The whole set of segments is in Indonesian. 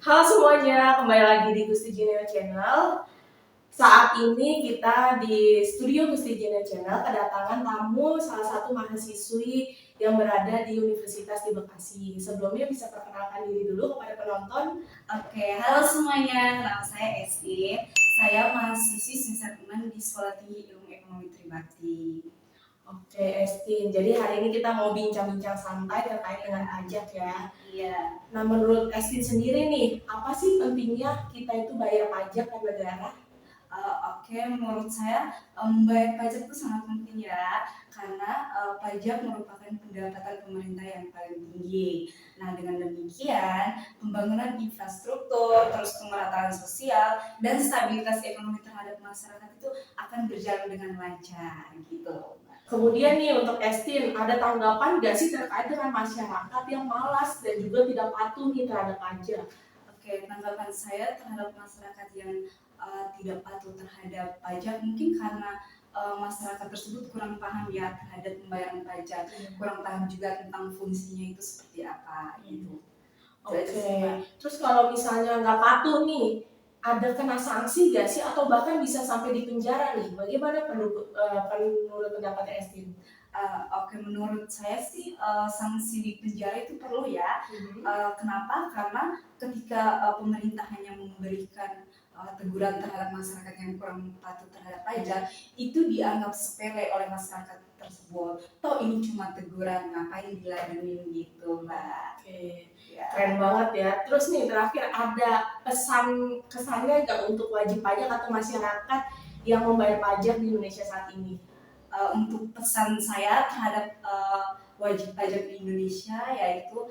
Halo semuanya, kembali lagi di Gusti Genial Channel. Saat ini kita di studio Gusti Genial Channel kedatangan tamu salah satu mahasiswi yang berada di Universitas di Bekasi. Sebelumnya bisa perkenalkan diri dulu kepada penonton. Oke, halo semuanya, nama saya Esti. Saya mahasiswi semester 6 di Sekolah Tinggi Ilmu Ekonomi Tribakti. Oke, Estin. Jadi hari ini kita mau bincang-bincang santai terkait dengan pajak ya. Iya. Nah, menurut Estin sendiri nih, apa sih pentingnya kita itu bayar pajak ke negara? Oke, menurut saya membayar pajak itu sangat penting ya, karena pajak merupakan pendapatan pemerintah yang paling tinggi. Nah, dengan demikian pembangunan infrastruktur, terus pemerataan sosial dan stabilitas ekonomi terhadap masyarakat itu akan berjalan dengan lancar gitu. Kemudian nih untuk Estin, ada tanggapan nggak sih terkait dengan masyarakat yang malas dan juga tidak patuh nih terhadap pajak? Oke, tanggapan saya terhadap masyarakat yang tidak patuh terhadap pajak mungkin karena masyarakat tersebut kurang paham ya terhadap pembayaran pajak, kurang paham juga tentang fungsinya itu seperti apa gitu. Oke, terus kalau misalnya nggak patuh nih, ada kena sanksi nggak sih atau bahkan bisa sampai di penjara nih? Bagaimana menurut pendapat Estin? Oke, menurut saya sih sanksi di penjara itu perlu ya. Kenapa? Karena ketika pemerintah hanya memberikan teguran terhadap masyarakat yang kurang patuh terhadap pajak, itu dianggap sepele oleh masyarakat tersebut. Toh ini cuma teguran, ngapain diladenin gitu, Mbak. Oke, Ya. keren banget ya. Terus nih terakhir ada kesannya nggak untuk wajib pajak atau masyarakat yang membayar pajak di Indonesia saat ini? Untuk pesan saya terhadap wajib pajak di Indonesia yaitu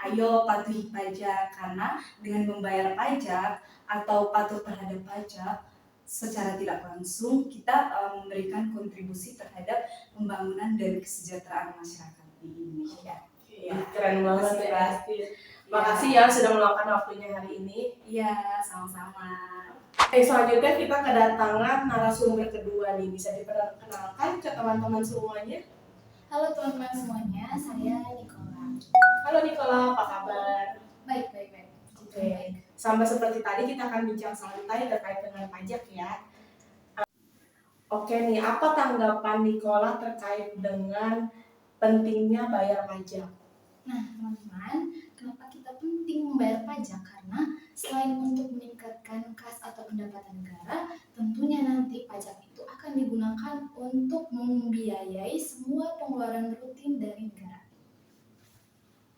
ayo patuhi pajak, karena dengan membayar pajak atau patuh terhadap pajak secara tidak langsung kita memberikan kontribusi terhadap pembangunan dan kesejahteraan masyarakat di Indonesia. Iya, keren banget ya Asti. Makasih ya sudah meluangkan waktunya hari ini. Iya, sama-sama. Selanjutnya kita kedatangan narasumber kedua nih. Bisa diperkenalkan ke teman-teman semuanya? Halo teman-teman semuanya, saya Nicola. Halo Nicola, apa kabar? Baik. Oke, sama seperti tadi kita akan bincang santai terkait dengan pajak ya. Oke nih, apa tanggapan Nicola terkait dengan pentingnya bayar pajak? Nah teman-teman, kenapa kita penting membayar pajak? Karena selain untuk meningkatkan kas atau pendapatan negara, tentunya nanti pajak itu akan digunakan untuk membiayai semua pengeluaran rutin dari negara.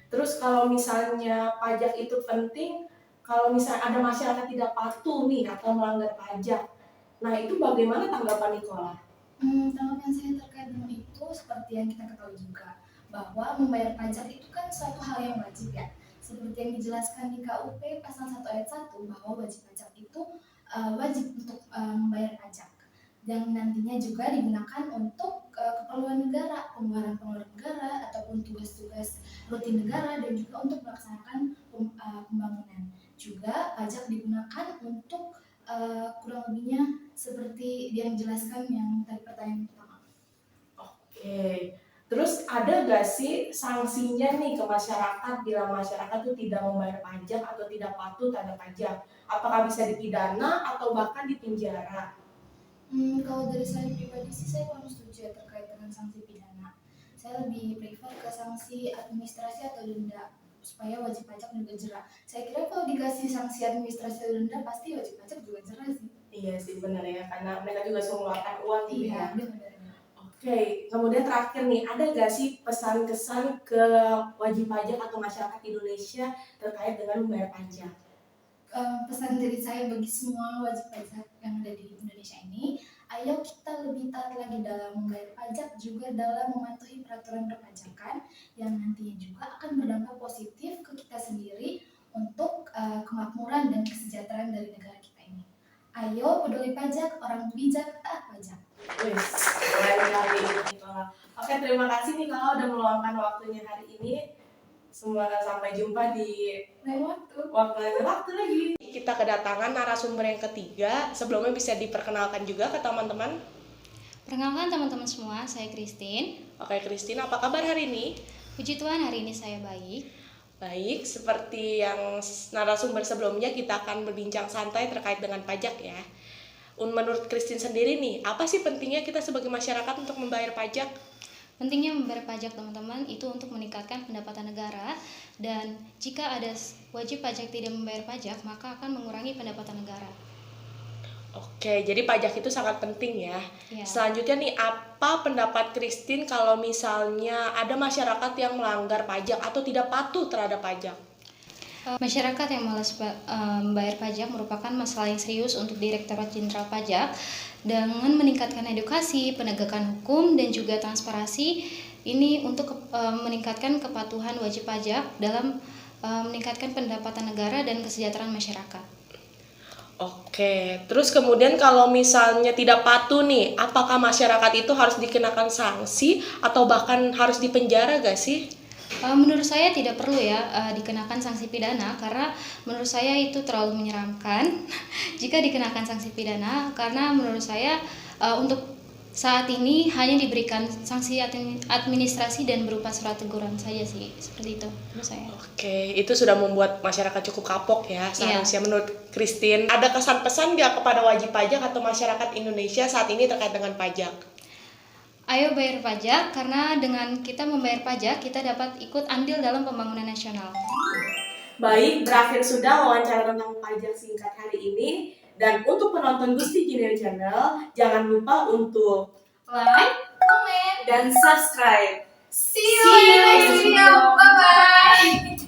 Terus kalau misalnya pajak itu penting, kalau misalnya ada masyarakat tidak patuh nih atau melanggar pajak, nah itu bagaimana tanggapan Nicola? Tanggapan saya terkait dengan itu seperti yang kita ketahui juga, bahwa membayar pajak itu kan suatu hal yang wajib ya. Seperti yang dijelaskan di KUP pasal 1 ayat 1 bahwa wajib pajak itu wajib untuk membayar pajak. Dan nantinya juga digunakan untuk keperluan negara, pengeluaran negara ataupun tugas-tugas rutin negara dan juga untuk melaksanakan pembangunan. Juga pajak digunakan untuk kurang lebihnya seperti yang dijelaskan yang tadi pertanyaan pertama. Oke, terus ada gak sih sanksinya nih ke masyarakat bila masyarakat itu tidak membayar pajak atau tidak patuh terhadap pajak? Apakah bisa dipidana atau bahkan dipenjara? Kalau dari saya pribadi sih saya kurang setuju ya terkait dengan sanksi pidana. Saya lebih prefer ke sanksi administrasi atau denda supaya wajib pajak juga jerah. Saya kira kalau dikasih sanksi administrasi atau denda pasti wajib pajak juga jerah sih. Iya sih benar ya, karena mereka juga suka mengeluarkan uang gitu ya. Benar. Oke, kemudian terakhir nih, ada gak sih pesan-kesan ke wajib pajak atau masyarakat Indonesia terkait dengan membayar pajak? Pesan dari saya bagi semua wajib pajak yang ada di Indonesia ini, ayo kita lebih taat lagi dalam membayar pajak, juga dalam mematuhi peraturan perpajakan yang nantinya juga akan berdampak positif ke kita sendiri untuk kemakmuran dan kesejahteraan dari negara kita ini. Ayo peduli pajak, orang bijak taat pajak. Wes, keren kali Nicola. Oke, terima kasih Nicola udah meluangkan waktunya hari ini. Semoga sampai jumpa di lain waktu lagi. Kita kedatangan narasumber yang ketiga. Sebelumnya bisa diperkenalkan juga ke teman-teman. Perkenalkan teman-teman semua, saya Christine. Oke, Christine, apa kabar hari ini? Puji Tuhan, hari ini saya baik. Baik, seperti yang narasumber sebelumnya, kita akan berbincang santai terkait dengan pajak ya. Menurut Christine sendiri nih, apa sih pentingnya kita sebagai masyarakat untuk membayar pajak? Pentingnya membayar pajak teman-teman itu untuk meningkatkan pendapatan negara, dan jika ada wajib pajak tidak membayar pajak maka akan mengurangi pendapatan negara. Oke, jadi pajak itu sangat penting ya. Ya. Selanjutnya nih, apa pendapat Christine kalau misalnya ada masyarakat yang melanggar pajak atau tidak patuh terhadap pajak? Masyarakat yang malas membayar pajak merupakan masalah yang serius untuk Direktorat Jenderal Pajak. Dengan meningkatkan edukasi, penegakan hukum, dan juga transparansi, ini untuk meningkatkan kepatuhan wajib pajak dalam meningkatkan pendapatan negara dan kesejahteraan masyarakat. Oke, terus kemudian kalau misalnya tidak patuh nih, apakah masyarakat itu harus dikenakan sanksi atau bahkan harus dipenjara gak sih? Menurut saya tidak perlu ya dikenakan sanksi pidana, karena menurut saya itu terlalu menyeramkan jika dikenakan sanksi pidana, karena menurut saya untuk saat ini hanya diberikan sanksi administrasi dan berupa surat teguran saja sih, seperti itu menurut saya. Oke, itu sudah membuat masyarakat cukup kapok ya seharusnya. Menurut Christine, ada kesan-pesan nggak kepada wajib pajak atau masyarakat Indonesia saat ini terkait dengan pajak? Ayo bayar pajak, karena dengan kita membayar pajak kita dapat ikut andil dalam pembangunan nasional. Baik, berakhir sudah wawancara tentang pajak singkat hari ini. Dan untuk penonton Gusti Junior Channel, jangan lupa untuk Like, comment, Dan subscribe. see you in the next video. Bye bye.